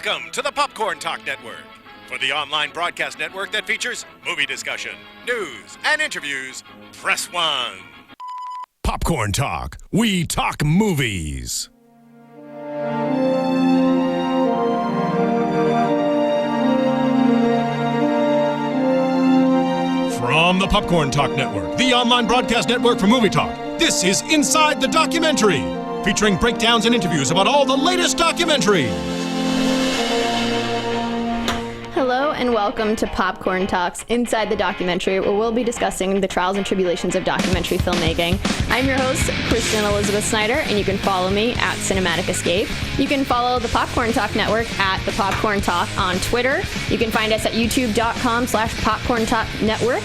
Welcome to the Popcorn Talk Network, for the online broadcast network that features movie discussion, news, and interviews. Press 1. Popcorn Talk. We talk movies. From the Popcorn Talk Network, the online broadcast network for movie talk, this is Inside the Documentary, featuring breakdowns and interviews about all the latest documentaries. Hello and welcome to Popcorn Talks Inside the Documentary, where we'll be discussing the trials and tribulations of documentary filmmaking. I'm your host, Kristen Elizabeth Snyder, and you can follow me at Cinematic Escape. You can follow the Popcorn Talk Network at the Popcorn Talk on Twitter. You can find us at youtube.com/Popcorn Talk Network.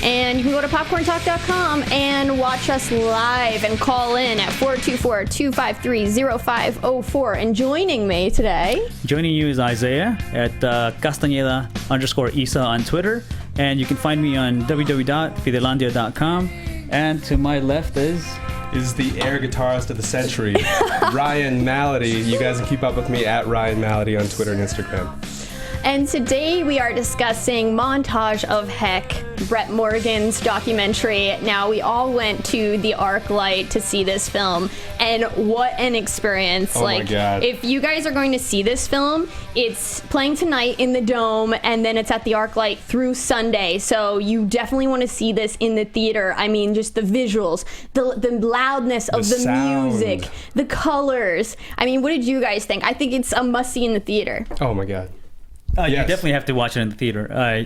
And you can go to popcorntalk.com and watch us live and call in at 424-253-0504. And joining me today... Joining you is Isaiah at Castañeda_Isa on Twitter. And you can find me on www.fidelandia.com. And to my left is the air guitarist of the century, Ryan Malady. You guys can keep up with me at Ryan Malady on Twitter and Instagram. And today we are discussing Montage of Heck, Brett Morgen's documentary. Now, we all went to the ArcLight to see this film, and what an experience. Oh my God. If you guys are going to see this film, it's playing tonight in the Dome, and then it's at the ArcLight through Sunday, so you definitely want to see this in the theater. I mean, just the visuals, the loudness of the music, the colors. I mean, what did you guys think? I think it's a must-see in the theater. Oh my God. You definitely have to watch it in the theater.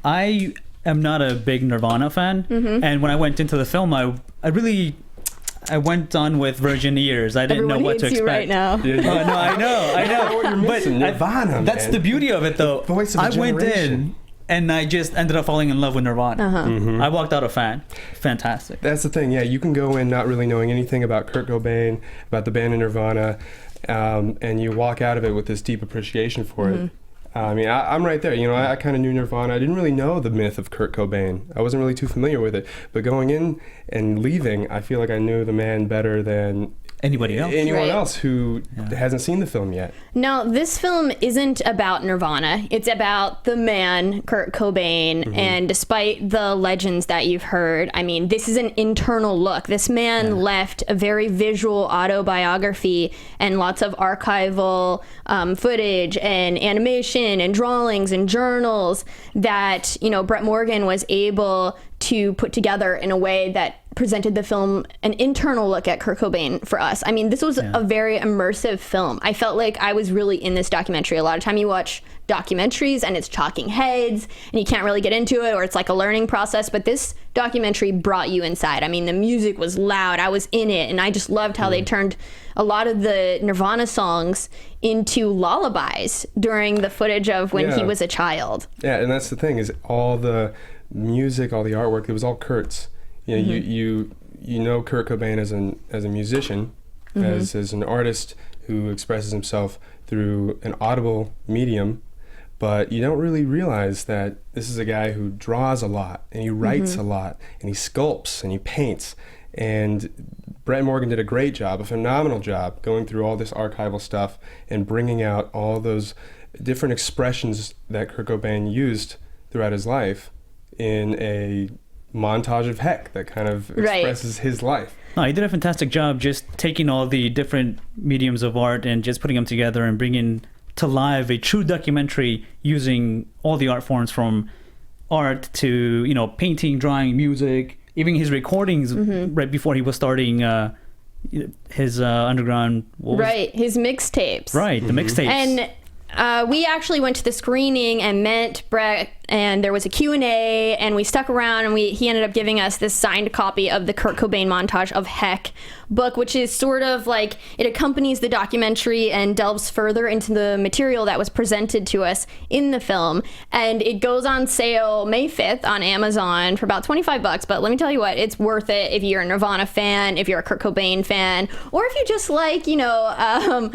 I am not a big Nirvana fan, and when I went into the film, I went on with virgin ears. I didn't know what to expect. Right now. No, I know. What you're missing, Nirvana, man. That's the beauty of it, though. The voice of a generation. Went in, and I just ended up falling in love with Nirvana. I walked out a fan. Fantastic. That's the thing. Yeah, you can go in not really knowing anything about Kurt Cobain, about the band Nirvana, and you walk out of it with this deep appreciation for it. I mean, I'm right there. You know, I kind of knew Nirvana. I didn't really know the myth of Kurt Cobain. I wasn't really too familiar with it. But going in and leaving, I feel like I knew the man better than anyone else who hasn't seen the film yet. Now, this film isn't about Nirvana. It's about the man, Kurt Cobain, and despite the legends that you've heard, I mean, this is an internal look. This man left a very visual autobiography and lots of archival footage and animation and drawings and journals that, you know, Brett Morgen was able to put together in a way that presented the film an internal look at Kurt Cobain for us. I mean, this was a very immersive film. I felt like I was really in this documentary. A lot of time you watch documentaries and it's talking heads and you can't really get into it, or it's like a learning process, but this documentary brought you inside. I mean, the music was loud. I was in it, and I just loved how they turned a lot of the Nirvana songs into lullabies during the footage of when he was a child. Yeah, and that's the thing, is all the music, all the artwork, it was all Kurt's. You know, you know Kurt Cobain as a musician, as an artist who expresses himself through an audible medium, but you don't really realize that this is a guy who draws a lot, and he writes a lot, and he sculpts, and he paints. And Brett Morgen did a great job, a phenomenal job, going through all this archival stuff and bringing out all those different expressions that Kurt Cobain used throughout his life in a montage of heck that kind of expresses his life. No, he did a fantastic job just taking all the different mediums of art and just putting them together and bringing to life a true documentary using all the art forms, from art to, you know, painting, drawing, music, even his recordings right before he was starting his underground... his mixtapes. Right, the mixtapes. And we actually went to the screening and met Brett, and there was a Q&A, and we stuck around, and he ended up giving us this signed copy of the Kurt Cobain Montage of Heck book, which is sort of like, it accompanies the documentary and delves further into the material that was presented to us in the film. And it goes on sale May 5th on Amazon for about $25, but let me tell you what, it's worth it if you're a Nirvana fan, if you're a Kurt Cobain fan, or if you just like, you know,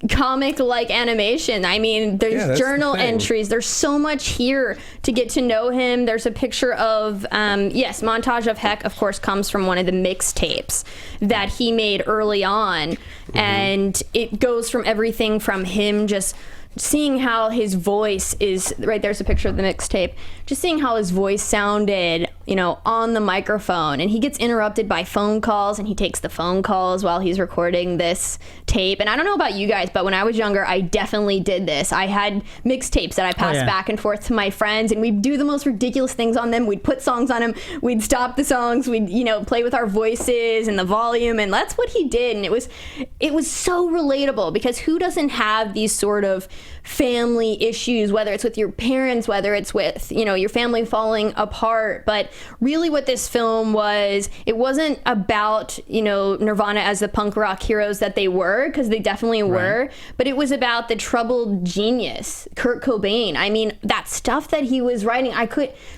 comic-like animation. I mean, there's journal entries. There's so much here to get to know him. There's a picture of, Montage of Heck, of course, comes from one of the mixtapes that he made early on. And it goes from everything from him just seeing how his voice is right there's a picture of the mixtape, just seeing how his voice sounded, you know, on the microphone, and he gets interrupted by phone calls, and he takes the phone calls while he's recording this tape. And I don't know about you guys, but when I was younger, I definitely did this. I had mixtapes that I passed back and forth to my friends, and we'd do the most ridiculous things on them. We'd put songs on them, we'd stop the songs, we'd, you know, play with our voices and the volume, and that's what he did. And it was so relatable, because who doesn't have these sort of family issues, whether it's with your parents, whether it's with, you know, your family falling apart. But really what this film was, it wasn't about, you know, Nirvana as the punk rock heroes that they were, because they definitely were, but it was about the troubled genius, Kurt Cobain. I mean, that stuff that he was writing,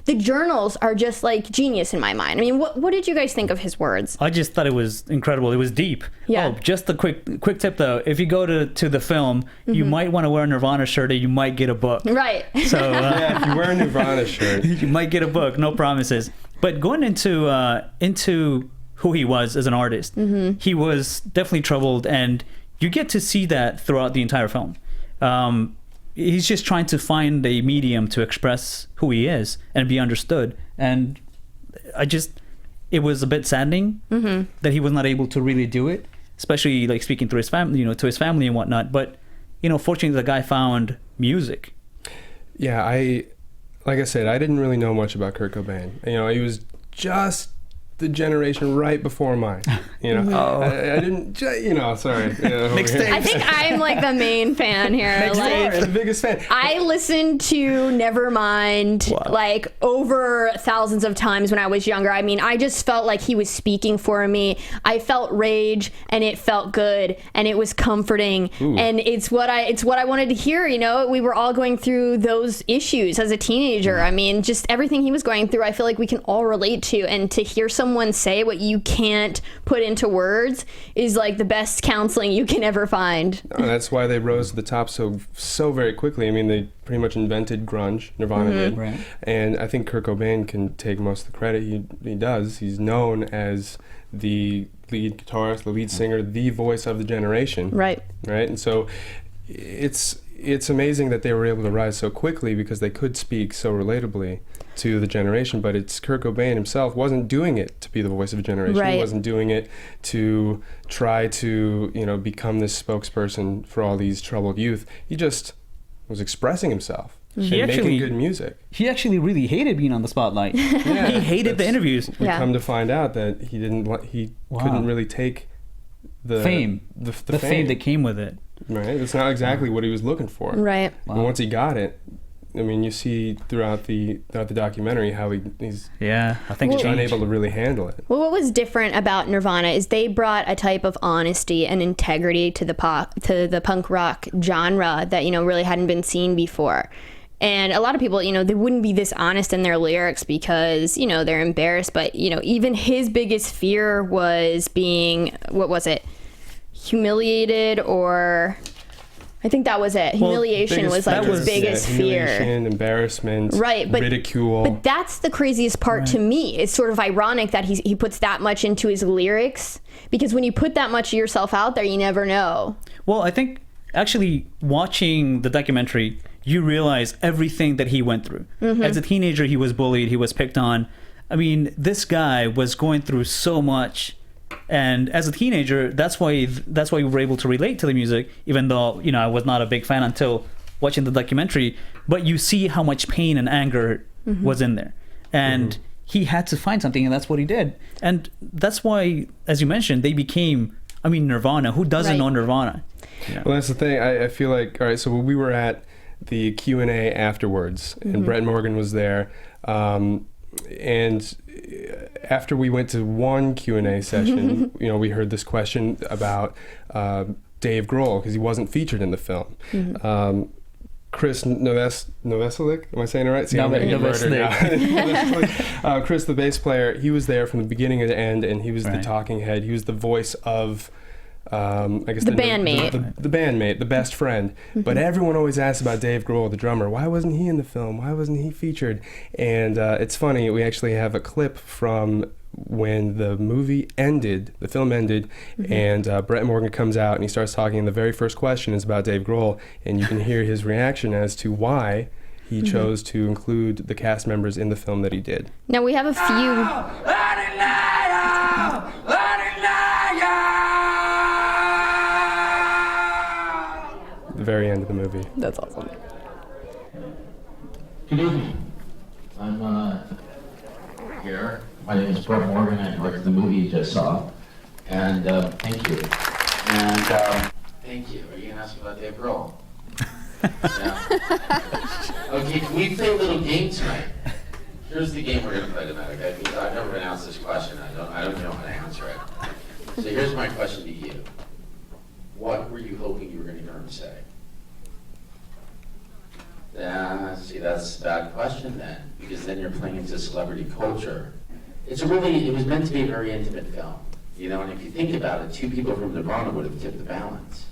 the journals are just like genius in my mind. I mean, what did you guys think of his words? I just thought it was incredible. It was deep. Yeah. Oh, just a quick tip though. If you go to the film, you might want to wear a Nirvana shirt, or you might get a book. Right. So Yeah, if you wear a Nirvana shirt, you might get a book. No promises. But going into who he was as an artist, he was definitely troubled, and you get to see that throughout the entire film. He's just trying to find a medium to express who he is and be understood. And it was a bit saddening that he was not able to really do it, especially like speaking through his family, you know, to his family and whatnot. But, you know, fortunately the guy found music. yeah, like I said, I didn't really know much about Kurt Cobain. You know, he was just the generation right before mine. You know, I didn't. You know, sorry. Mixtapes. I think I'm like the main fan here. Like, the biggest fan. I listened to Nevermind like over thousands of times when I was younger. I mean, I just felt like he was speaking for me. I felt rage, and it felt good, and it was comforting. Ooh. And it's what I wanted to hear. You know, we were all going through those issues as a teenager. I mean, just everything he was going through, I feel like we can all relate to. And to hear someone say what you can't put into words is like the best counseling you can ever find. That's why they rose to the top so very quickly. I mean, they pretty much invented grunge. Nirvana did. Right. And I think Kurt Cobain can take most of the credit. He does. He's known as the lead guitarist, the lead singer, the voice of the generation. Right. Right. And so it's amazing that they were able to rise so quickly, because they could speak so relatably to the generation. But it's Kurt Cobain himself wasn't doing it to be the voice of a generation. Right. He wasn't doing it to try to, you know, become this spokesperson for all these troubled youth. He just was expressing himself and making good music. He actually really hated being on the spotlight. Yeah, he hated the interviews. We come to find out that he couldn't really take the fame, the fame that came with it. Right, it's not exactly what he was looking for. Right. And once he got it, I mean, you see throughout the documentary how he's I think he's it changed. unable to really handle it. Well, what was different about Nirvana is they brought a type of honesty and integrity to the punk rock genre that, you know, really hadn't been seen before. And a lot of people, you know, they wouldn't be this honest in their lyrics because, you know, they're embarrassed. But, you know, even his biggest fear was being, what was it? Humiliated, or I think that was it. Humiliation was like his biggest fear. Humiliation, embarrassment, right, but, ridicule. But that's the craziest part to me. It's sort of ironic that he puts that much into his lyrics, because when you put that much of yourself out there, you never know. Well, I think actually watching the documentary, you realize everything that he went through. As a teenager, he was bullied, he was picked on. I mean, this guy was going through so much. And as a teenager, that's why we were able to relate to the music, even though, you know, I was not a big fan until watching the documentary. But you see how much pain and anger was in there. And he had to find something, and that's what he did. And that's why, as you mentioned, they became, I mean, Nirvana. Who doesn't know Nirvana? Yeah. Well, that's the thing. I feel like, all right, so we were at the Q&A afterwards, and Brett Morgen was there. And after we went to one Q&A session, you know, we heard this question about Dave Grohl, because he wasn't featured in the film. Chris Novoselic, am I saying it right? See, I'm getting murdered now. Chris, the bass player, he was there from the beginning to the end, and he was the talking head. He was the voice of, I guess the bandmate. The bandmate, the best friend. But everyone always asks about Dave Grohl, the drummer. Why wasn't he in the film? Why wasn't he featured? And it's funny, we actually have a clip from when the movie ended, the film ended, and Brett Morgen comes out and he starts talking, and the very first question is about Dave Grohl, and you can hear his reaction as to why he chose to include the cast members in the film that he did. Now we have a few. The very end of the movie. That's awesome. Good evening. I'm here. My name is Brett Morgen. I directed the movie you just saw. And thank you. And thank you. Are you going to ask me about Dave Grohl? Yeah. Okay, can we play a little game tonight? Here's the game we're going to play tonight, okay? Because I've never been asked this question. I don't know how to answer it. So here's my question to you. What were you hoping you were going to hear him say? See, that's a bad question then, because then you're playing into celebrity culture. It was meant to be a very intimate film, you know, and if you think about it, two people from Nirvana would have tipped the balance,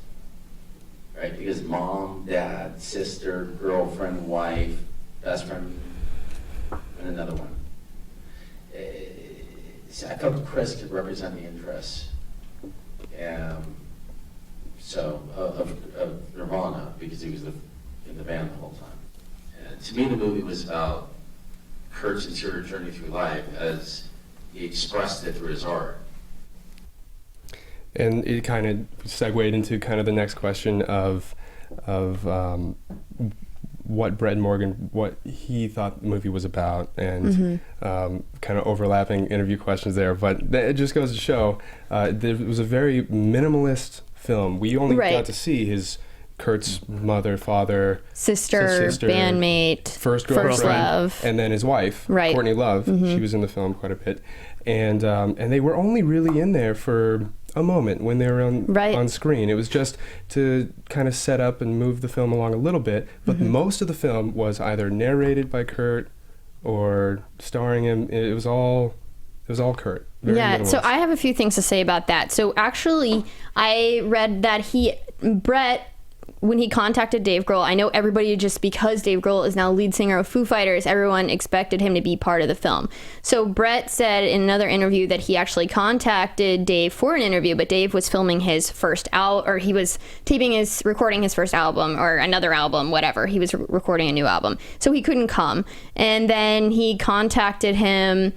right? Because mom, dad, sister, girlfriend, wife, best friend, and another one. See, I felt Chris could represent the interests, of Nirvana, because he was in the band the whole time. And to me, the movie was about Kurt's interior journey through life as he expressed it through his art. And it kind of segued into kind of the next question of what Brett Morgen, what he thought the movie was about, and kind of overlapping interview questions there. But it just goes to show there was a very minimalist film. We only got to see Kurt's mother, father, sister, bandmate, first girlfriend, love, and then his wife, Courtney Love. She was in the film quite a bit, and they were only really in there for a moment when they were on screen. It was just to kind of set up and move the film along a little bit, but most of the film was either narrated by Kurt or starring him. It was all Kurt. Very minimalist. So I have a few things to say about that. So actually, I read that Brett, when he contacted Dave Grohl, I know everybody, just because Dave Grohl is now lead singer of Foo Fighters, everyone expected him to be part of the film. So Brett said in another interview that he actually contacted Dave for an interview, but Dave was filming his first album, or he was recording his first album, or another album, whatever. He was recording a new album. So he couldn't come. And then he contacted him,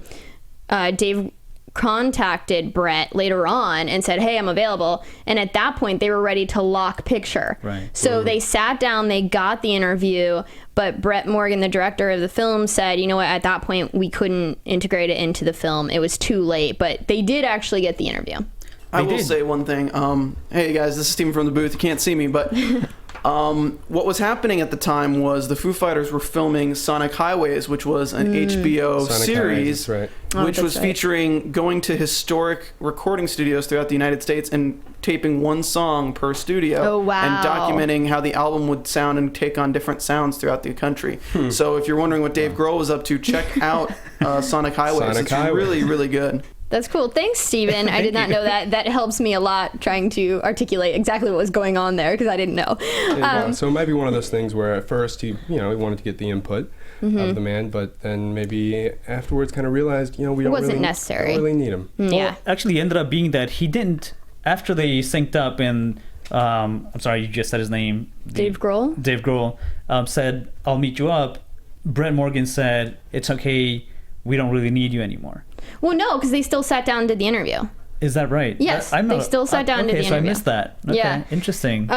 Dave contacted Brett later on and said, hey, I'm available. And at that point, they were ready to lock picture. Right. So they sat down, they got the interview, but Brett Morgen, the director of the film, said, you know what, at that point, we couldn't integrate it into the film. It was too late, but they did actually get the interview. I will say one thing. Hey guys, this is Stephen from the booth. You can't see me, but what was happening at the time was the Foo Fighters were filming Sonic Highways, which was an HBO Sonic series, Highways, that's which was featuring going to historic recording studios throughout the United States and taping one song per studio. Oh, wow. And documenting how the album would sound and take on different sounds throughout the country. So if you're wondering what Dave Grohl was up to, check out Sonic Highways. It's really, really good. That's cool. Thanks, Stephen. I did not know that. That helps me a lot trying to articulate exactly what was going on there, because I didn't know. So it might be one of those things where at first he wanted to get the input of the man, but then maybe afterwards kind of realized, we don't really need him. Yeah. Well, actually, it ended up being that he didn't, after they synced up and, I'm sorry, you just said his name. Dave Grohl? Dave Grohl said, I'll meet you up. Brett Morgen said, it's okay, we don't really need you anymore. Well, no, because they still sat down and did the interview. Is that right? Yes, they still sat down and did the interview. Okay, so I missed that. Okay, yeah. Interesting.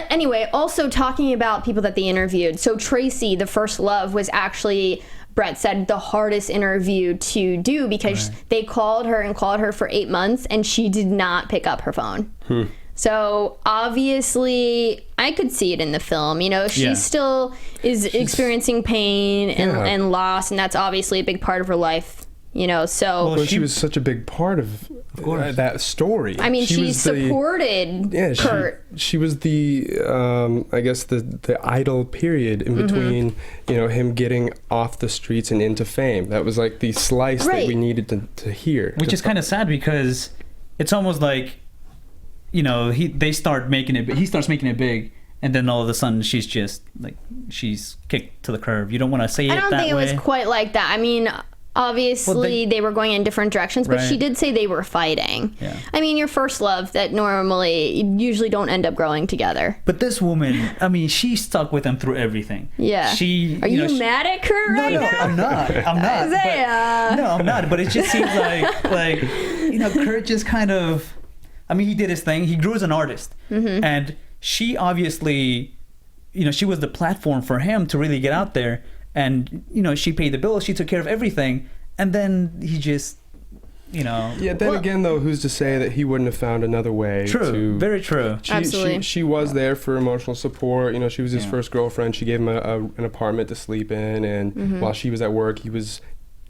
Anyway, also talking about people that they interviewed. So Tracy, the first love, was actually, Brett said, the hardest interview to do, because they called her for 8 months and she did not pick up her phone. So obviously, I could see it in the film. She still is experiencing pain and loss, and that's obviously a big part of her life. Well, she was such a big part of that story. I mean, she supported Kurt. She was the, I guess, the idol period in between, him getting off the streets and into fame. That was like the slice that we needed to hear. Which is kind of sad, because it's almost like, he starts making it big, and then all of a sudden she's just like, she's kicked to the curb. You don't want to say it that way. I don't think it was quite like that. I mean, Obviously, they were going in different directions, but she did say they were fighting. Yeah. I mean, your first love that usually don't end up growing together. But this woman, I mean, she stuck with him through everything. Yeah. Are you mad at Kurt right now? I'm not. Isaiah. No, I'm not. But it just seems like Kurt just kind of, I mean, he did his thing. He grew as an artist. Mm-hmm. And she obviously, she was the platform for him to really get out there. And, she paid the bills, she took care of everything, and then he just, Yeah, then again, though, who's to say that he wouldn't have found another way True, very true. Absolutely. She was there for emotional support. She was his first girlfriend. She gave him an apartment to sleep in, and while she was at work, he was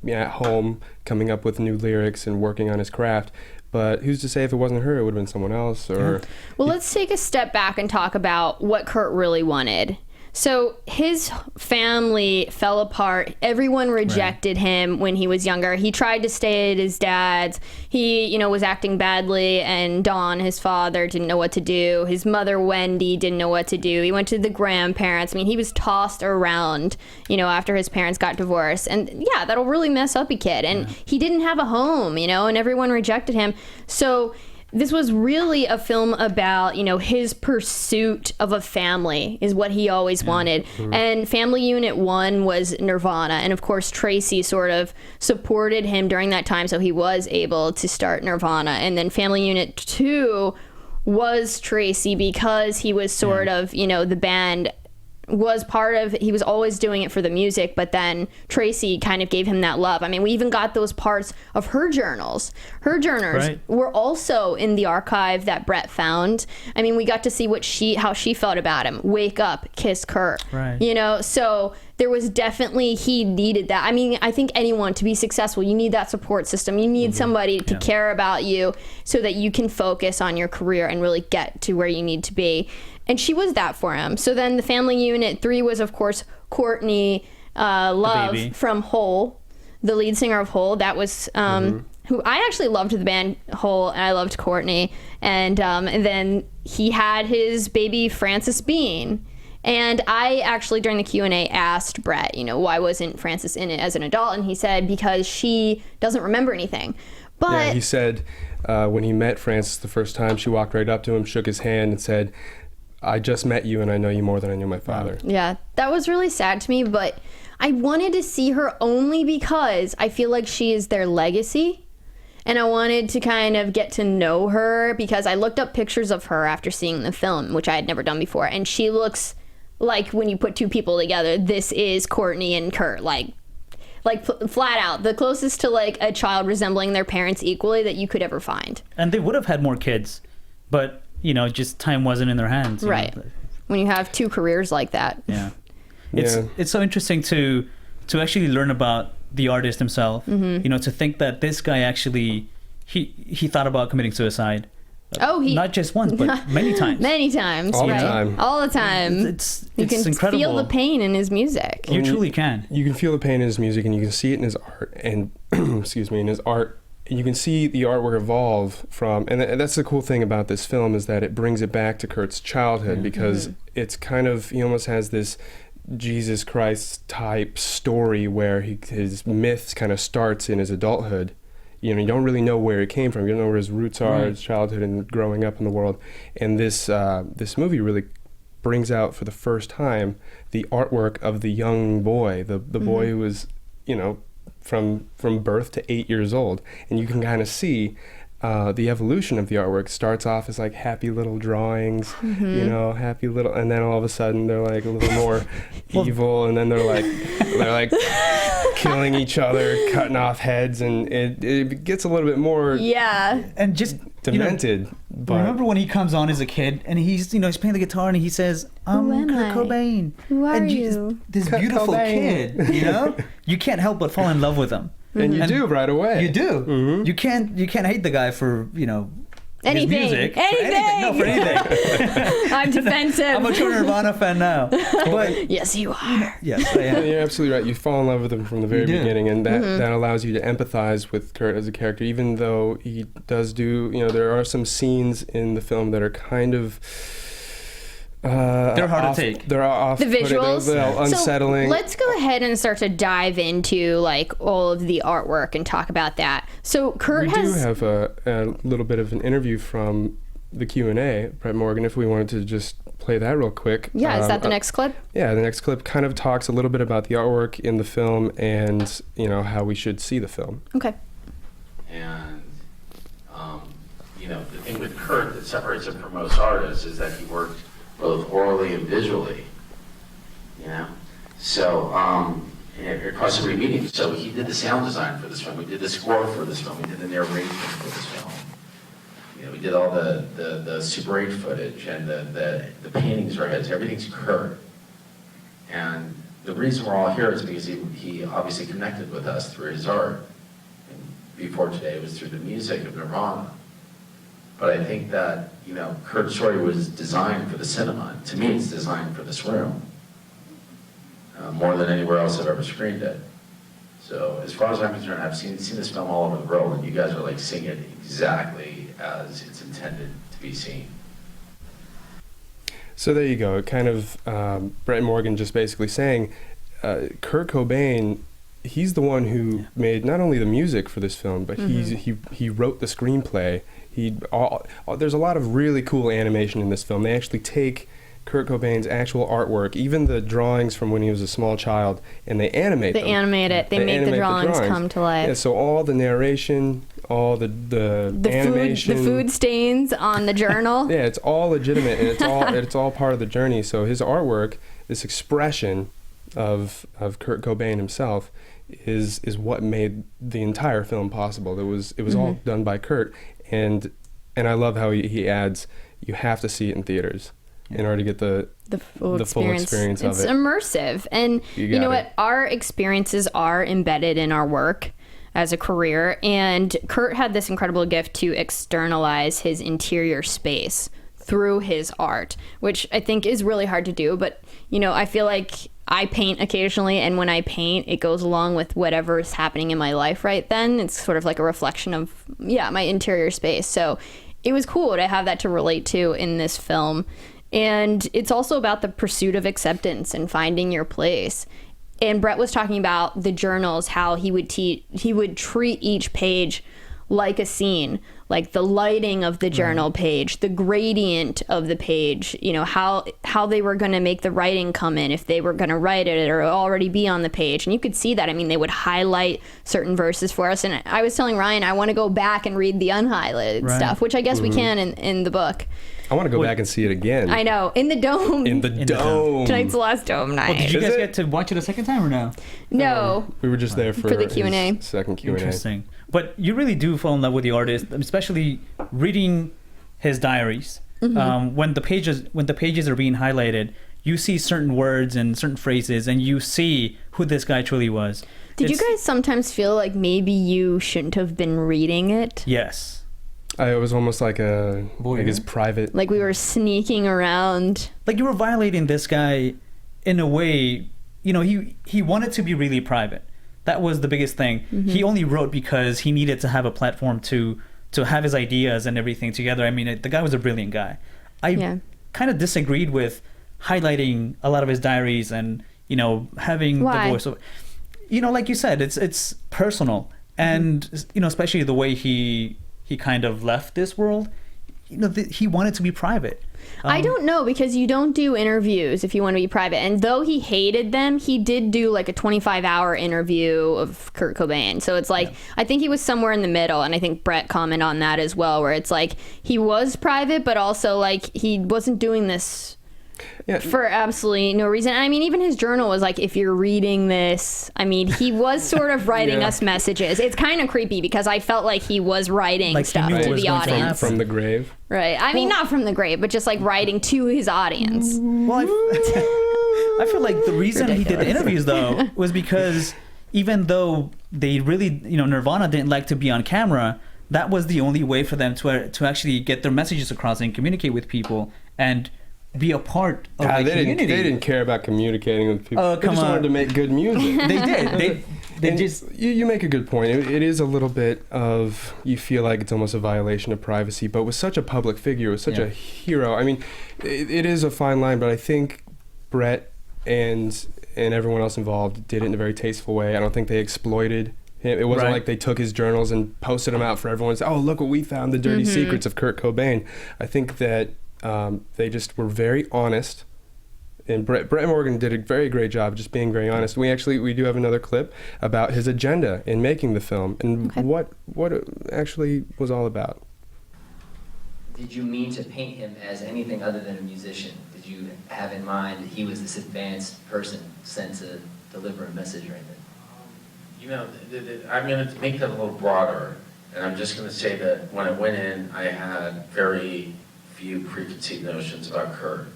at home coming up with new lyrics and working on his craft. But who's to say if it wasn't her, it would have been someone else? Or Well, let's take a step back and talk about what Kurt really wanted. So his family fell apart. Everyone rejected him when he was younger. He tried to stay at his dad's. He, was acting badly, and Don, his father, didn't know what to do. His mother, Wendy, didn't know what to do. He went to the grandparents. I mean, he was tossed around, after his parents got divorced. And yeah, that'll really mess up a kid. And he didn't have a home, and everyone rejected him. So this was really a film about, his pursuit of a family is what he always wanted. Mm-hmm. And Family Unit 1 was Nirvana. And of course, Tracy sort of supported him during that time, so he was able to start Nirvana. And then Family Unit 2 was Tracy because he was sort of, the band was part of, he was always doing it for the music, but then Tracy kind of gave him that love. I mean, we even got those parts of her journals. Her journals were also in the archive that Brett found. I mean, we got to see how she felt about him. Wake up, kiss Kurt. Right. So there was definitely, he needed that. I mean, I think anyone, to be successful, you need that support system. You need somebody to care about you so that you can focus on your career and really get to where you need to be. And she was that for him. So then the Family Unit 3 was, of course, Courtney Love from Hole, the lead singer of Hole. That was who I actually loved the band Hole, and I loved Courtney. And then he had his baby Frances Bean. And I actually, during the Q&A, asked Brett, why wasn't Frances in it as an adult? And he said because she doesn't remember anything. But he said when he met Frances the first time, she walked right up to him, shook his hand, and said, I just met you and I know you more than I knew my father. Yeah, that was really sad to me, but I wanted to see her only because I feel like she is their legacy. And I wanted to kind of get to know her because I looked up pictures of her after seeing the film, which I had never done before. And she looks like, when you put two people together, this is Courtney and Kurt, like flat out, the closest to like a child resembling their parents equally that you could ever find. And they would have had more kids, but just time wasn't in their hands. Right. When you have two careers like that. Yeah. It's so interesting to actually learn about the artist himself. Mm-hmm. To think that this guy actually, he thought about committing suicide. Not just once, but many times. Many times. All the time. All the time. It's incredible. Feel the pain in his music. You truly can. You can feel the pain in his music, and you can see it in his art. And in his art. You can see the artwork evolve from, and that's the cool thing about this film, is that it brings it back to Kurt's childhood, because it's kind of, he almost has this Jesus Christ type story where his myth kind of starts in his adulthood. You don't really know where it came from. You don't know where his roots are, his childhood and growing up in the world. And this movie really brings out for the first time the artwork of the young boy, the boy who was, from birth to 8 years old. And you can kind of see the evolution of the artwork. Starts off as like happy little drawings, happy little, and then all of a sudden they're like a little more evil, and then they're like killing each other, cutting off heads, and it gets a little bit more and just demented. But remember when he comes on as a kid and he's he's playing the guitar and he says, "I'm Kurt Cobain." Who are you? This Kurt beautiful Cobain. kid, you can't help but fall in love with him. And you do right away. You do. Mm-hmm. You can't hate the guy for anything. His music. Anything. No, for anything. I'm defensive. I'm a true Nirvana fan now. But yes, you are. Yes, I am. You're absolutely right. You fall in love with him from the very beginning, and that allows you to empathize with Kurt as a character, even though he does do, there are some scenes in the film that are kind of They're hard to take. They're off. The visuals, They're unsettling. So let's go ahead and start to dive into like all of the artwork and talk about that. So Kurt we do have a little bit of an interview from the Q&A, Brett Morgen, if we wanted to just play that real quick. Yeah, is that the next clip? Yeah, the next clip kind of talks a little bit about the artwork in the film and, you know, how we should see the film. Okay. And, you know, the thing with Kurt that separates him from most artists is that he worked both orally and visually, you know? So, across every medium. So he did the sound design for this film. We did the score for this film. We did the narration for this film. You know, we did all the Super 8 footage and the paintings for heads. Everything's Kurt. And the reason we're all here is because he obviously connected with us through his art. And before today, it was through the music of Nirvana. But I think that, you know, Kurt's story was designed for the cinema. To me, it's designed for this room. More than anywhere else I've ever screened it. So as far as I'm concerned, I've seen this film all over the world, and you guys are like seeing it exactly as it's intended to be seen. So there you go. Kind of Brett Morgen just basically saying, Kurt Cobain, he's the one who made not only the music for this film, but he wrote the screenplay. There's a lot of really cool animation in this film. They actually take Kurt Cobain's actual artwork, even the drawings from when he was a small child, and they animate them. They animate it. They make the drawings come to life. Yeah, so all the narration, all the animation, the food stains on the journal. Yeah, it's all legitimate, and it's all part of the journey. So his artwork, this expression of Kurt Cobain himself, is what made the entire film possible. It was all done by Kurt, and I love how he adds, you have to see it in theaters in order to get the full experience of it. It's immersive. And you know what? Our experiences are embedded in our work as a career. And Kurt had this incredible gift to externalize his interior space through his art, which I think is really hard to do. But, you know, I feel like I paint occasionally, and when I paint, it goes along with whatever is happening in my life right then. It's sort of like a reflection of, my interior space. So it was cool to have that to relate to in this film. And it's also about the pursuit of acceptance and finding your place. And Brett was talking about the journals, how he would treat each page like a scene, like the lighting of the journal page, the gradient of the page, you know, how they were going to make the writing come in, if they were going to write it or already be on the page. And you could see that. I mean, they would highlight certain verses for us. And I was telling Ryan, I want to go back and read the unhighlighted stuff, which I guess we can in the book. I want to go back and see it again. I know. In the dome. In the dome. Tonight's the last dome night. Well, did you guys get to watch it a second time or no? No. We were just there for the Q&A. Second Q&A. Interesting. But you really do fall in love with the artist, especially reading his diaries. When the pages are being highlighted, you see certain words and certain phrases, and you see who this guy truly was. Did you guys sometimes feel like maybe you shouldn't have been reading it? Yes. It was almost like his private. Like we were sneaking around. Like you were violating this guy in a way. You know, he wanted to be really private. That was the biggest thing. He only wrote because he needed to have a platform to have his ideas and everything together. I mean, the guy was a brilliant guy. I kind of disagreed with highlighting a lot of his diaries and, you know, having the voice of, you know, like you said, it's personal. And, you know, especially the way he kind of left this world, you know, he wanted to be private. I don't know, because you don't do interviews if you want to be private. And though he hated them, he did do like a 25-hour interview of Kurt Cobain. So it's like, I think he was somewhere in the middle. And I think Brett commented on that as well, where it's like he was private, but also like he wasn't doing this for absolutely no reason. I mean, even his journal was like, if you're reading this, I mean, he was sort of writing us messages. It's kind of creepy because I felt like he was writing like stuff to the audience. From the grave. Right. I mean, not from the grave, but just like writing to his audience. Well, I feel like the reason he did the interviews, though, was because even though they really, you know, Nirvana didn't like to be on camera, that was the only way for them to actually get their messages across and communicate with people and be a part of the community. They didn't care about communicating with people. They just wanted to make good music. They did. They just you make a good point. It is a little bit of, you feel like it's almost a violation of privacy, but with such a public figure, with such a hero, I mean, it is a fine line, but I think Brett and everyone else involved did it in a very tasteful way. I don't think they exploited him. It wasn't like they took his journals and posted them out for everyone to say, oh, look what we found, the dirty secrets of Kurt Cobain. I think that they just were very honest. And Brett Morgen did a very great job just being very honest. We do have another clip about his agenda in making the film and what it actually was all about. Did you mean to paint him as anything other than a musician? Did you have in mind that he was this advanced person sent to deliver a message or anything? You know, I'm going to make that a little broader, and I'm just going to say that when I went in, I had very few preconceived notions about Kurt.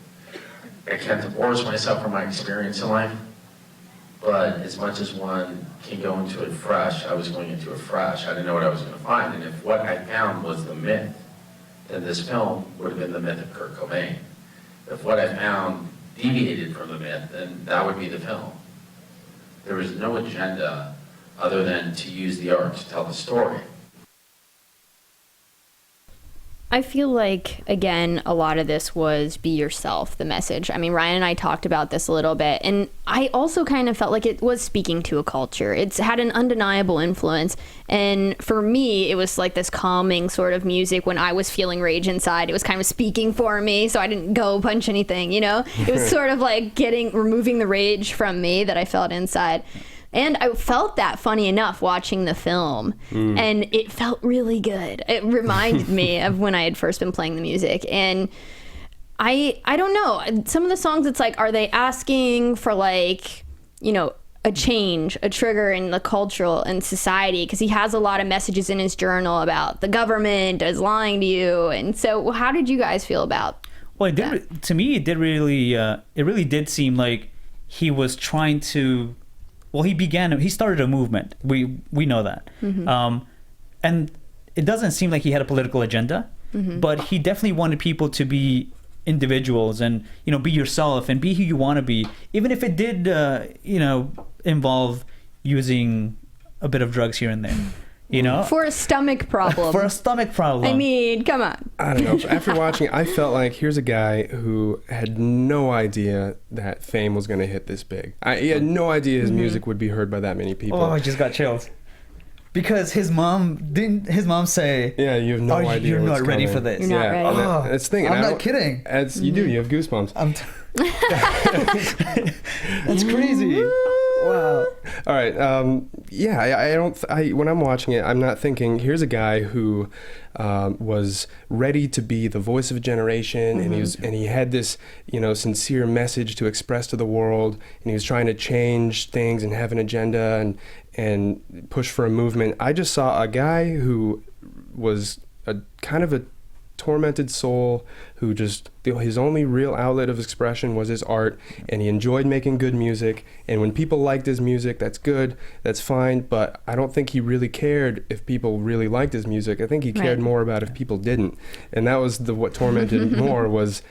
I can't divorce myself from my experience in life, but as much as one can go into it fresh, I was going into it fresh. I didn't know what I was going to find, and if what I found was the myth, then this film would have been the myth of Kurt Cobain. If what I found deviated from the myth, then that would be the film. There was no agenda other than to use the art to tell the story. I feel like, again, a lot of this was be yourself, the message. I mean, Ryan and I talked about this a little bit, and I also kind of felt like it was speaking to a culture. It's had an undeniable influence, and for me, it was like this calming sort of music when I was feeling rage inside. It was kind of speaking for me, so I didn't go punch anything, you know? It was sort of like removing the rage from me that I felt inside. And I felt that, funny enough, watching the film, and it felt really good. It reminded me of when I had first been playing the music, and I don't know. Some of the songs, it's like, are they asking for, like, you know, a change, a trigger in the cultural and society? Because he has a lot of messages in his journal about the government is lying to you, and so how did you guys feel about? Well, to me, it really did seem like he was trying to. Well, he started a movement. We know that. And it doesn't seem like he had a political agenda, but he definitely wanted people to be individuals and, you know, be yourself and be who you want to be. Even if it did, you know, involve using a bit of drugs here and there, you know? For a stomach problem. For a stomach problem. I mean, come on. I don't know. After watching it, I felt like here's a guy who had no idea that fame was going to hit this big. He had no idea his music would be heard by that many people. Oh, I just got chills. Because his mom say, yeah, you have no idea. You're what's not ready coming. for this. You're not ready. That's the thing. I'm not kidding. You do. You have goosebumps. That's crazy. Wow. All right. When I'm watching it, I'm not thinking, here's a guy who was ready to be the voice of a generation, and he had this, you know, sincere message to express to the world, and he was trying to change things and have an agenda and push for a movement. I just saw a guy who was a kind of a tormented soul who just, his only real outlet of expression was his art, and he enjoyed making good music, and when people liked his music, that's good, that's fine, but I don't think he really cared if people really liked his music. I think he cared more about if people didn't, and that was what tormented more was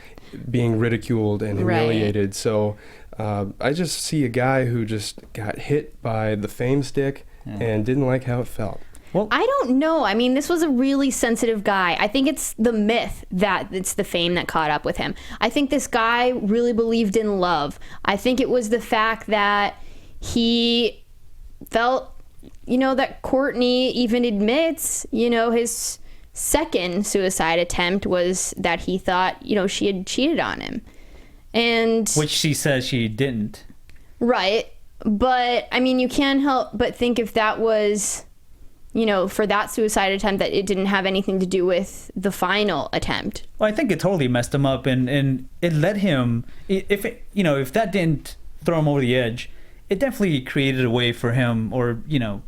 being ridiculed and humiliated. So I just see a guy who just got hit by the fame stick and didn't like how it felt. Well, I don't know. I mean, this was a really sensitive guy. I think it's the myth that it's the fame that caught up with him. I think this guy really believed in love. I think it was the fact that he felt, you know, that Courtney even admits, you know, his second suicide attempt was that he thought, you know, she had cheated on him. And which she says she didn't. Right. But, I mean, you can't help but think if that was, you know, for that suicide attempt, that it didn't have anything to do with the final attempt. Well, I think it totally messed him up, and it led him, if that didn't throw him over the edge, it definitely created a way for him, or, you know,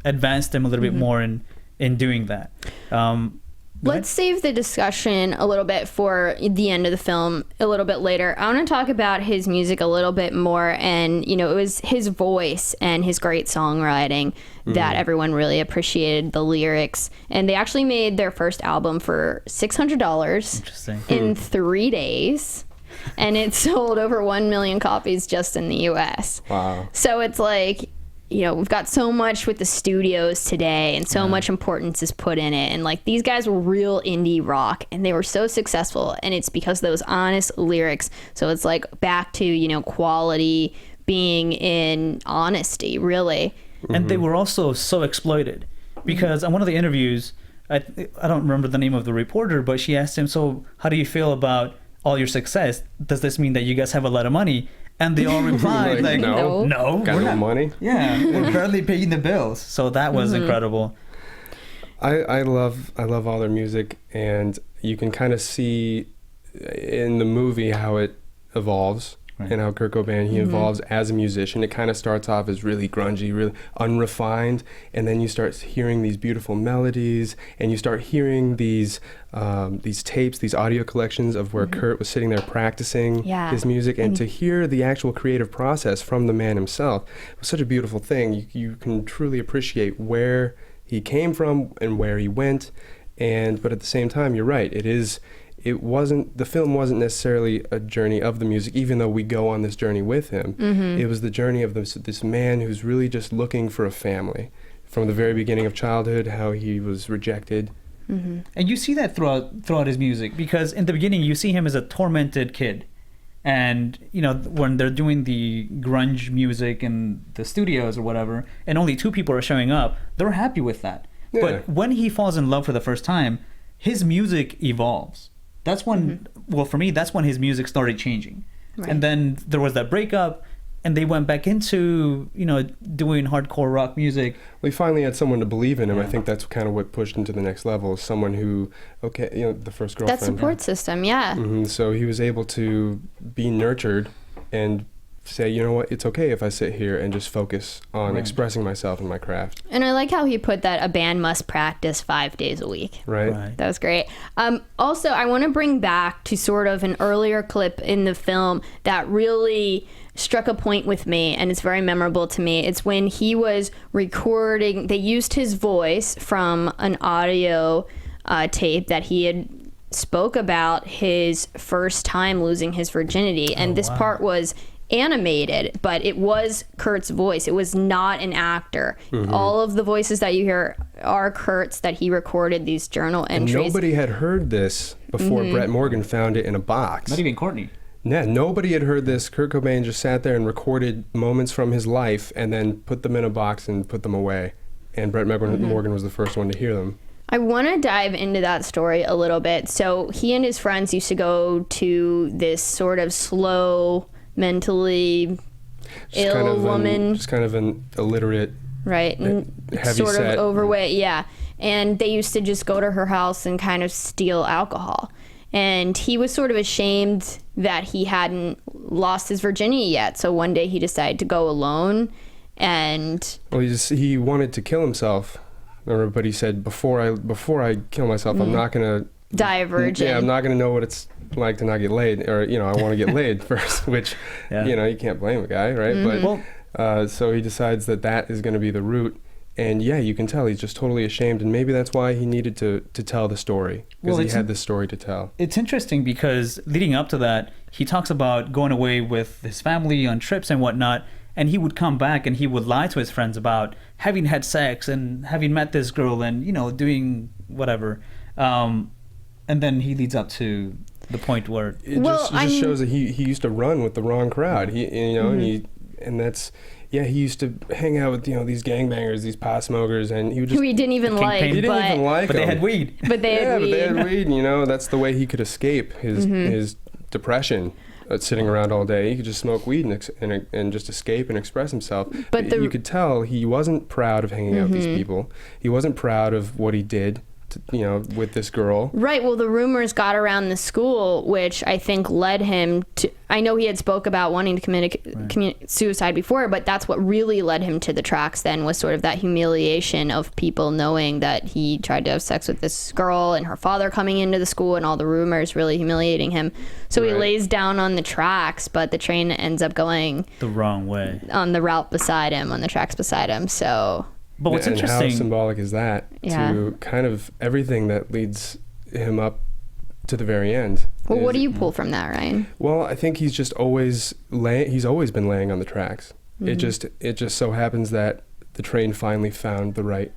advanced him a little bit more in doing that. Let's save the discussion a little bit for the end of the film a little bit later. I want to talk about his music a little bit more, and, you know, it was his voice and his great songwriting that everyone really appreciated, the lyrics. And they actually made their first album for $600 in 3 days, and it sold over 1 million copies just in the US. Wow. So it's like, we've got so much with the studios today and so much importance is put in it. And like these guys were real indie rock and they were so successful. And it's because of those honest lyrics. So it's like back to, quality being in honesty, really. And they were also so exploited because on one of the interviews, I don't remember the name of the reporter, but she asked him, so how do you feel about all your success? Does this mean that you guys have a lot of money? And they all replied no, got we're no not. money. Yeah, we're barely paying the bills. So that was incredible. I love all their music, and you can kind of see in the movie how it evolves. Right. And how Kurt Cobain, he evolves as a musician. It kind of starts off as really grungy, really unrefined, and then you start hearing these beautiful melodies, and you start hearing these tapes, these audio collections of where Kurt was sitting there practicing his music, and to hear the actual creative process from the man himself was such a beautiful thing. You can truly appreciate where he came from and where he went, but at the same time, you're right. The film wasn't necessarily a journey of the music, even though we go on this journey with him. It was the journey of this man who's really just looking for a family. From the very beginning of childhood, how he was rejected. And you see that throughout his music, because in the beginning you see him as a tormented kid. And, when they're doing the grunge music in the studios or whatever, and only 2 people are showing up, they're happy with that. Yeah. But when he falls in love for the first time, his music evolves. That's when, well, for me, that's when his music started changing. Right. And then there was that breakup, and they went back into, doing hardcore rock music. We finally had someone to believe in him. I think that's kind of what pushed him to the next level. Someone who, the first girlfriend. That support system, So he was able to be nurtured and say, you know what, it's okay if I sit here and just focus on expressing myself in my craft. And I like how he put that a band must practice 5 days a week. Right. That was great. Also, I want to bring back to sort of an earlier clip in the film that really struck a point with me, and it's very memorable to me. It's when he was recording, they used his voice from an audio tape that he had spoke about his first time losing his virginity. And this part was animated, but it was Kurt's voice. It was not an actor. All of the voices that you hear are Kurt's, that he recorded these journal entries. And nobody had heard this before Brett Morgen found it in a box. Not even Courtney. Yeah, nobody had heard this. Kurt Cobain just sat there and recorded moments from his life and then put them in a box and put them away. And Brett Morgen was the first one to hear them. I want to dive into that story a little bit. So he and his friends used to go to this sort of slow, mentally ill woman. Just kind of an illiterate, right, and heavy sort set. of overweight, and they used to just go to her house and kind of steal alcohol. And he was sort of ashamed that he hadn't lost his virginity yet. So one day he decided to go alone, and he wanted to kill himself. Remember, but he said, before I kill myself, I'm not gonna die a virgin. Yeah, I'm not gonna know what it's like to not get laid, or I want to get laid first, which you can't blame a guy, right? But so he decides that is going to be the route, and you can tell he's just totally ashamed, and maybe that's why he needed to tell the story, because he had this story to tell. It's interesting because leading up to that, he talks about going away with his family on trips and whatnot, and he would come back and he would lie to his friends about having had sex and having met this girl and doing whatever, and then he leads up to the point where it just shows that he used to run with the wrong crowd. He used to hang out with these gangbangers, these pot smokers, and he would just who he didn't even like, but they had weed. But they had weed. That's the way he could escape his depression. Sitting around all day, he could just smoke weed and just escape and express himself. But you could tell he wasn't proud of hanging out with these people. He wasn't proud of what he did with this girl. Right. Well, the rumors got around the school, which I think led him to. I know he had spoke about wanting to commit suicide before, but that's what really led him to the tracks. Then was sort of that humiliation of people knowing that he tried to have sex with this girl, and her father coming into the school, and all the rumors really humiliating him. So he lays down on the tracks, but the train ends up going the wrong way on the route beside him, on the tracks beside him. So. But what's interesting, how symbolic is that to kind of everything that leads him up to the very end? Well, what do you pull from that, Ryan? Well, I think he's just always been laying on the tracks. It just so happens that the train finally found the right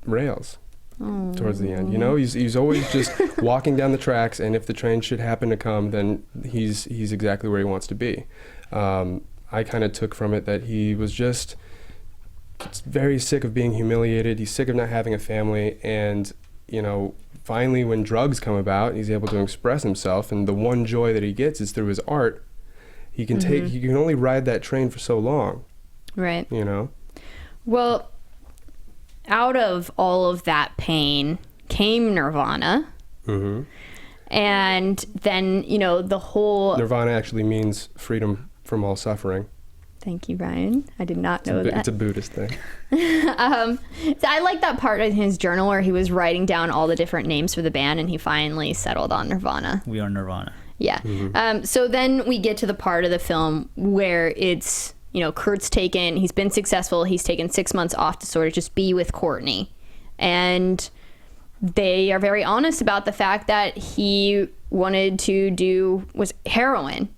rails towards the end. You know, he's always just walking down the tracks, and if the train should happen to come, then he's exactly where he wants to be. I kind of took from it that he was just very sick of being humiliated. He's sick of not having a family, and you know, finally when drugs come about, he's able to express himself, and the one joy that he gets is through his art. He can he can only ride that train for so long. Right. You know? Well, out of all of that pain came Nirvana. Mm-hmm. And then, you know, the whole... Nirvana actually means freedom from all suffering. Thank you, Brian. I did not know that. It's a Buddhist thing. So I like that part in his journal where he was writing down all the different names for the band, and he finally settled on Nirvana. We are Nirvana. Yeah. Mm-hmm. So then we get to the part of the film where it's, you know, Kurt's he's been successful. He's taken 6 months off to sort of just be with Courtney. And they are very honest about the fact that he wanted to was heroin.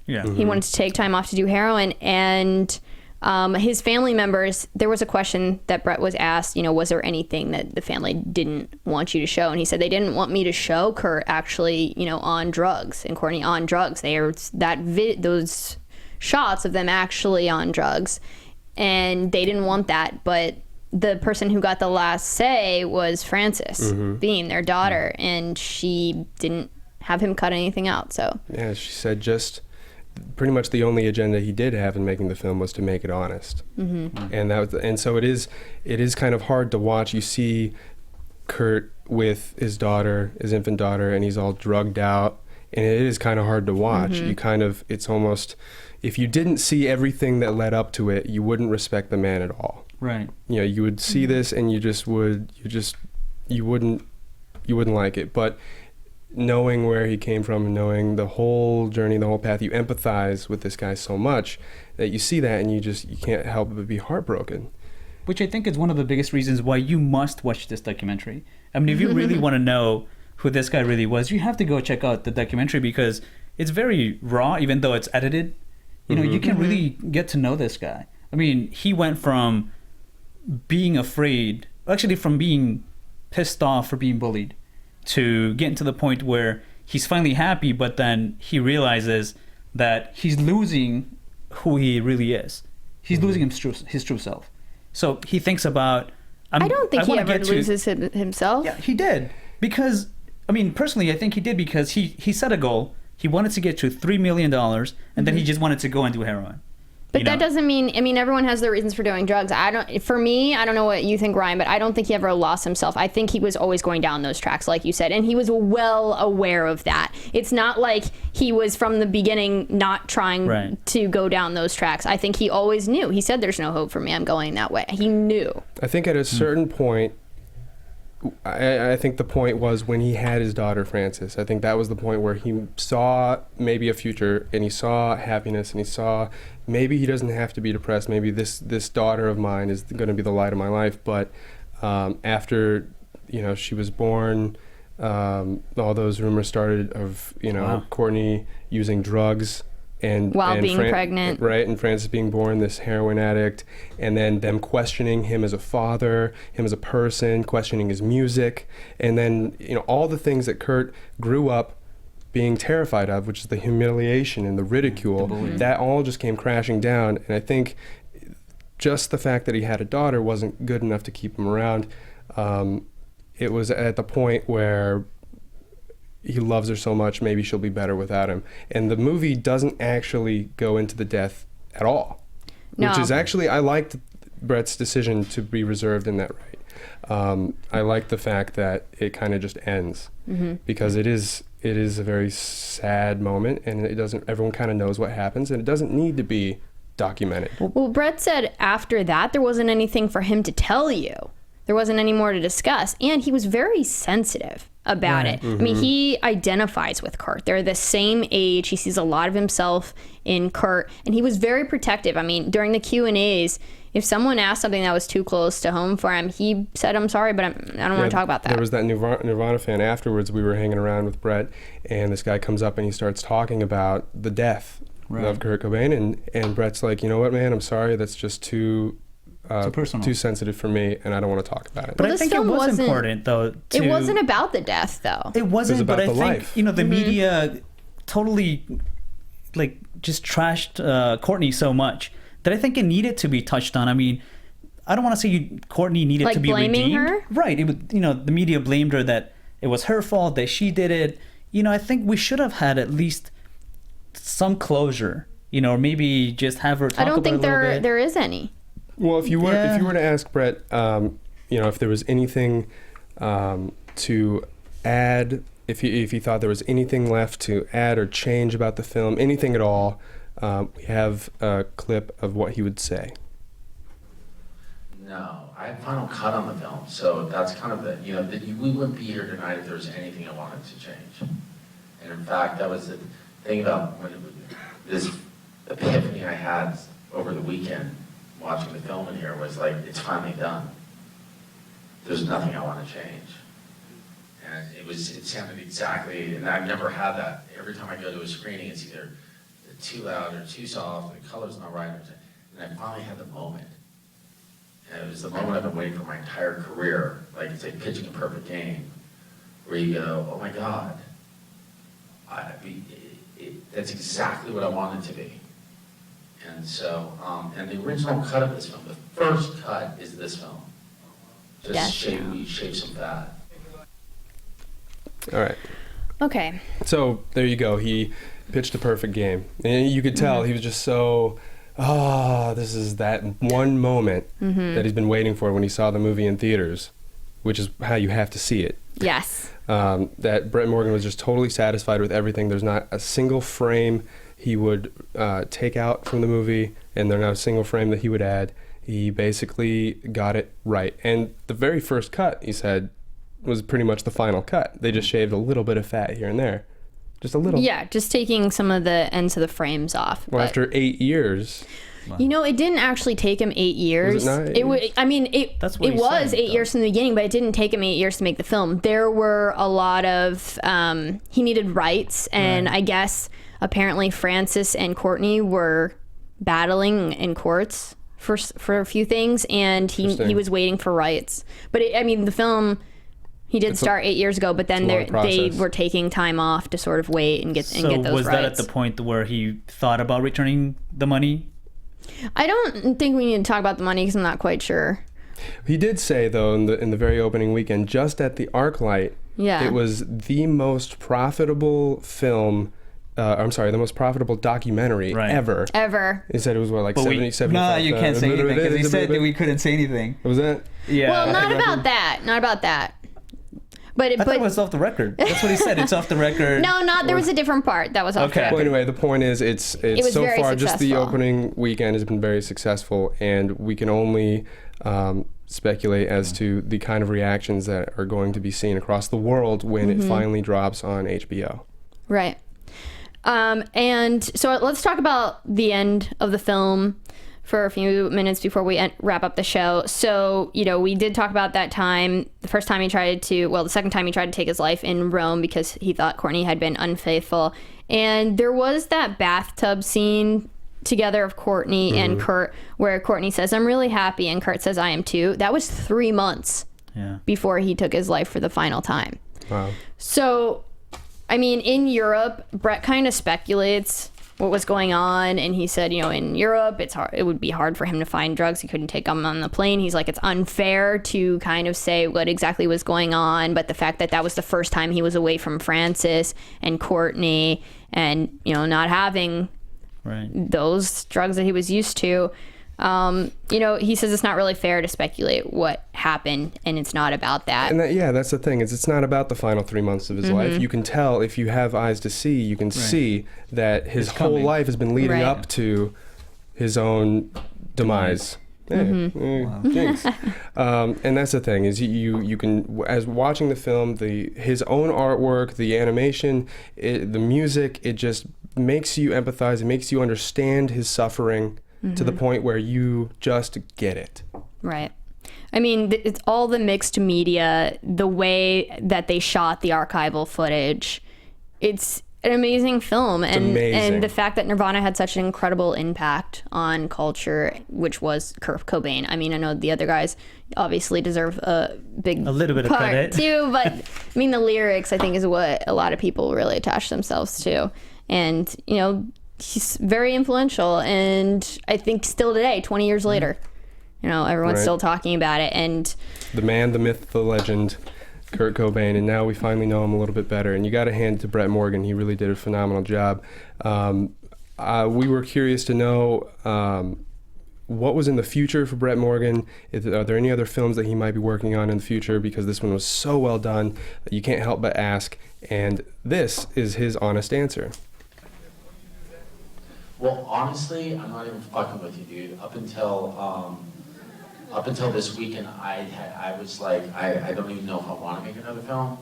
Yeah. He wanted to take time off to do heroin. And his family members, there was a question that Brett was asked, you know, was there anything that the family didn't want you to show? And he said, they didn't want me to show Kurt actually, you know, on drugs and Courtney on drugs. They are those shots of them actually on drugs. And they didn't want that. But the person who got the last say was Frances Bean, their daughter. And she didn't have him cut anything out. So yeah, she said pretty much the only agenda he did have in making the film was to make it honest. And so it is kind of hard to watch. You see Kurt with his daughter, his infant daughter, and he's all drugged out, and it is kind of hard to watch. It's almost, if you didn't see everything that led up to it, you wouldn't respect the man at all. Right. You know, you would see this and you wouldn't like it. But knowing where he came from and knowing the whole journey, the whole path, you empathize with this guy so much that you see that and you can't help but be heartbroken. Which I think is one of the biggest reasons why you must watch this documentary. I mean, if you really want to know who this guy really was, you have to go check out the documentary because it's very raw, even though it's edited. You know, you can really get to know this guy. I mean, he went from being afraid, actually from being pissed off for being bullied, to getting to the point where he's finally happy, but then he realizes that he's losing who he really is. He's losing his true self. So he thinks about... I don't think he ever loses himself. Yeah, he did. Because, I mean, personally, I think he did because he set a goal. He wanted to get to $3 million, and then he just wanted to go and do heroin. But that doesn't mean, I mean, everyone has their reasons for doing drugs. For me, I don't know what you think, Ryan, but I don't think he ever lost himself. I think he was always going down those tracks, like you said, and he was well aware of that. It's not like he was from the beginning not trying to go down those tracks. I think he always knew. He said, there's no hope for me. I'm going that way. He knew. I think at a certain point, I think the point was when he had his daughter, Frances. I think that was the point where he saw maybe a future, and he saw happiness, and he saw maybe he doesn't have to be depressed. Maybe this daughter of mine is going to be the light of my life. But after, you know, she was born, all those rumors started of, you know, Courtney using drugs. While being pregnant. Right, and Frances being born, this heroin addict, and then them questioning him as a father, him as a person, questioning his music, and then, you know, all the things that Kurt grew up being terrified of, which is the humiliation and the ridicule, that all just came crashing down. And I think just the fact that he had a daughter wasn't good enough to keep him around. It was at the point where he loves her so much, maybe she'll be better without him. And the movie doesn't actually go into the death at all. No. Which is actually, I liked Brett's decision to be reserved in that right. I like the fact that it kind of just ends because it is a very sad moment, and everyone kind of knows what happens, and it doesn't need to be documented. Well, Brett said after that there wasn't anything for him to tell you. There wasn't any more to discuss, and he was very sensitive about it. I mean, he identifies with Kurt. They're the same age. He sees a lot of himself in Kurt, and he was very protective. I mean, during the Q&As, if someone asked something that was too close to home for him, he said, I'm sorry, but I don't want to talk about that. There was that Nirvana fan afterwards. We were hanging around with Brett, and this guy comes up and he starts talking about the death of Kurt Cobain, and Brett's like, you know what, man, I'm sorry, that's just too personal, too sensitive for me, and I don't want to talk about it. But Well, I think it was important, though. It wasn't about the death, though. It wasn't, about but I the think life. the media totally just trashed Courtney so much that I think it needed to be touched on. I mean, I don't want to say Courtney needed to be blaming redeemed. her? Right. It was, the media blamed her that it was her fault, that she did it. I think we should have had at least some closure, or maybe just have her talk I don't about think it a little bit. there is any. Well, if you were to ask Brett, if there was anything to add, if he thought there was anything left to add or change about the film, anything at all, we have a clip of what he would say. No, I had final cut on the film, so that's kind of we wouldn't be here tonight if there was anything I wanted to change. And in fact, that was the thing about this epiphany I had over the weekend watching the film in here was like, it's finally done. There's nothing I want to change. And it sounded exactly, and I've never had that. Every time I go to a screening, it's either too loud or too soft, or the color's not right, and I finally had the moment. And it was the moment I've been waiting for my entire career. Like, it's like pitching a perfect game, where you go, oh my God, that's exactly what I wanted to be. And so, and the original cut of this film, the first cut is this film. Just we shave some fat. All right. Okay. So there you go. He pitched a perfect game, and you could tell he was just so. This is that one moment that he's been waiting for when he saw the movie in theaters, which is how you have to see it. Yes. That Brett Morgen was just totally satisfied with everything. There's not a single frame he would take out from the movie, and there's not a single frame that he would add. He basically got it right. And the very first cut, he said, was pretty much the final cut. They just shaved a little bit of fat here and there. Just a little. Yeah, just taking some of the ends of the frames off. Well, after 8 years. It didn't actually take him 8 years. Was it not 8 years? That's what it he was said, 8 years from the beginning, but it didn't take him 8 years to make the film. There were a lot of he needed rights, and I guess apparently Francis and Courtney were battling in courts for a few things, and he was waiting for rights. But the film. He did start 8 years ago, but then they were taking time off to sort of wait and get those rights. So was that at the point where he thought about returning the money? I don't think we need to talk about the money because I'm not quite sure. He did say, though, in the very opening weekend, just at the ArcLight, it was the most profitable film. The most profitable documentary ever. Ever. He said it was 75. No, you can't say anything because he said that we couldn't say anything. Was that? Yeah. Well, not about that. Not about that. But I thought it was off the record. That's what he said. It's off the record. No, there was a different part that was off the record. Well, anyway, the point is, it's was so very far just the successful. opening weekend has been very successful, and we can only speculate as to the kind of reactions that are going to be seen across the world when it finally drops on HBO. Right. And so let's talk about the end of the film for a few minutes before we wrap up the show. So, we did talk about that time, the second time he tried to take his life in Rome because he thought Courtney had been unfaithful. And there was that bathtub scene together of Courtney and Kurt where Courtney says, "I'm really happy," and Kurt says, "I am too." That was 3 months before he took his life for the final time. Wow. So, in Europe, Brett kind of speculates what was going on, and he said, in Europe, it would be hard for him to find drugs. He couldn't take them on the plane. He's like, it's unfair to kind of say what exactly was going on, but the fact that was the first time he was away from Francis and Courtney and, not having those drugs that he was used to, he says it's not really fair to speculate what happened, and it's not about that. And that's the thing, is it's not about the final 3 months of his life. You can tell, if you have eyes to see, you can see that his whole life has been leading up to his own demise. Jinx. And that's the thing, is you can, as watching the film, his own artwork, the animation, the music, it just makes you empathize, it makes you understand his suffering to the point where you just get it. Right. It's all the mixed media, the way that they shot the archival footage. an amazing film, and amazing. the fact that Nirvana had such an incredible impact on culture, which was Kurt Cobain. I mean, I know the other guys obviously deserve a little bit of part credit too, but I mean, the lyrics I think is what a lot of people really attach themselves to, and you know, he's very influential, and I think still today, 20 years later, you know, everyone's still talking about it, and the man, the myth, the legend, Kurt Cobain, and now we finally know him a little bit better. And you got to hand it to Brett Morgen. He really did a phenomenal job. We were curious to know what was in the future for Brett Morgen. Are there any other films that he might be working on in the future? Because this one was so well done that you can't help but ask. And this is his honest answer. Well, honestly, I'm not even fucking with you, dude. Up until this weekend, I was like, I don't even know if I want to make another film.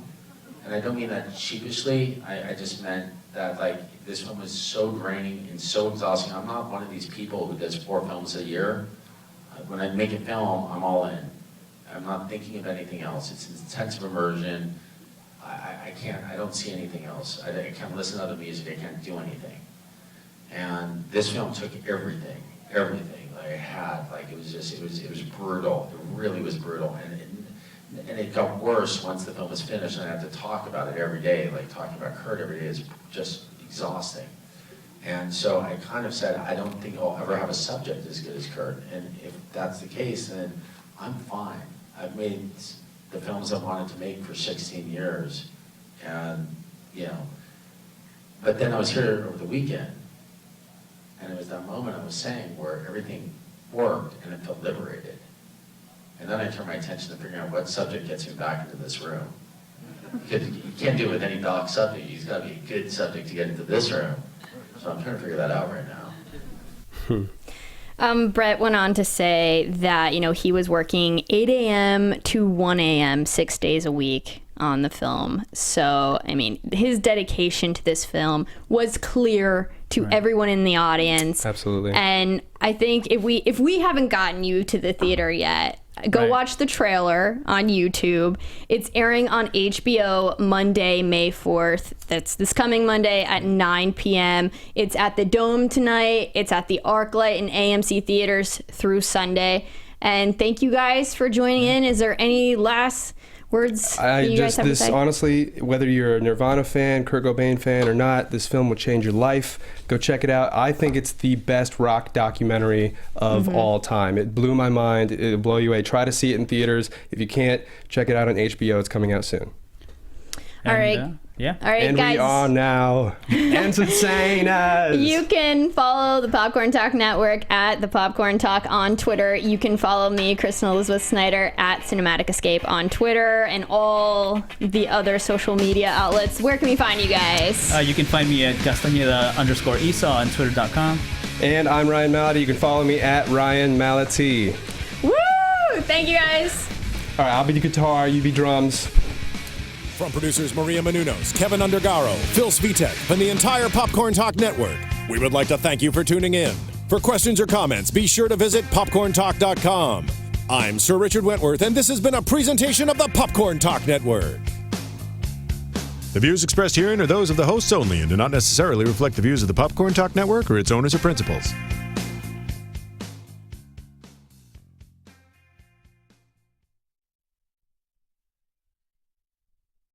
And I don't mean that sheepishly. I just meant that, like, this film was so draining and so exhausting. I'm not one of these people who does 4 films a year. When I make a film, I'm all in. I'm not thinking of anything else. It's intensive immersion. I don't see anything else. I can't listen to other music. I can't do anything. And this film took everything I had. Like, it was brutal. It really was brutal. And it got worse once the film was finished, and I had to talk about it every day. Like, talking about Kurt every day is just exhausting. And so I kind of said, I don't think I'll ever have a subject as good as Kurt. And if that's the case, then I'm fine. I've made the films I wanted to make for 16 years. And, you know, but then I was here over the weekend, and it was that moment I was saying where everything worked and it felt liberated. And then I turned my attention to figuring out what subject gets me back into this room. Because you can't do it with any dog subject. You've got to be a good subject to get into this room. So I'm trying to figure that out right now. Brett went on to say that, you know, he was working 8 a.m. to 1 a.m. 6 days a week on the film. So, I mean, his dedication to this film was clear to everyone in the audience. Absolutely. And I think if we haven't gotten you to the theater yet, go watch the trailer on YouTube. It's airing on HBO Monday, May 4th. That's this coming Monday at 9 p.m. It's at the Dome tonight. It's at the ArcLight and AMC theaters through Sunday. And thank you guys for joining in. Is there any last words that you guys have to say? Honestly, whether you're a Nirvana fan, Kurt Cobain fan or not, this film will change your life. Go check it out. I think it's the best rock documentary of all time. It blew my mind. It'll blow you away. Try to see it in theaters. If you can't, check it out on HBO. It's coming out soon. All right. Yeah. All right, and guys. we are now entertainers. You can follow the Popcorn Talk Network at the Popcorn Talk on Twitter. You can follow me, Kristen Elizabeth Snyder, at Cinematic Escape on Twitter and all the other social media outlets. Where can we find you guys? You can find me at Castañeda_Esau on Twitter.com. And I'm Ryan Malady. You can follow me at Ryan Malati. Woo! Thank you, guys. All right, I'll be the guitar, you be drums. From producers Maria Menounos, Kevin Undergaro, Phil Svitek, and the entire Popcorn Talk Network, we would like to thank you for tuning in. For questions or comments, be sure to visit popcorntalk.com. I'm Sir Richard Wentworth, and this has been a presentation of the Popcorn Talk Network. The views expressed herein are those of the hosts only and do not necessarily reflect the views of the Popcorn Talk Network or its owners or principals.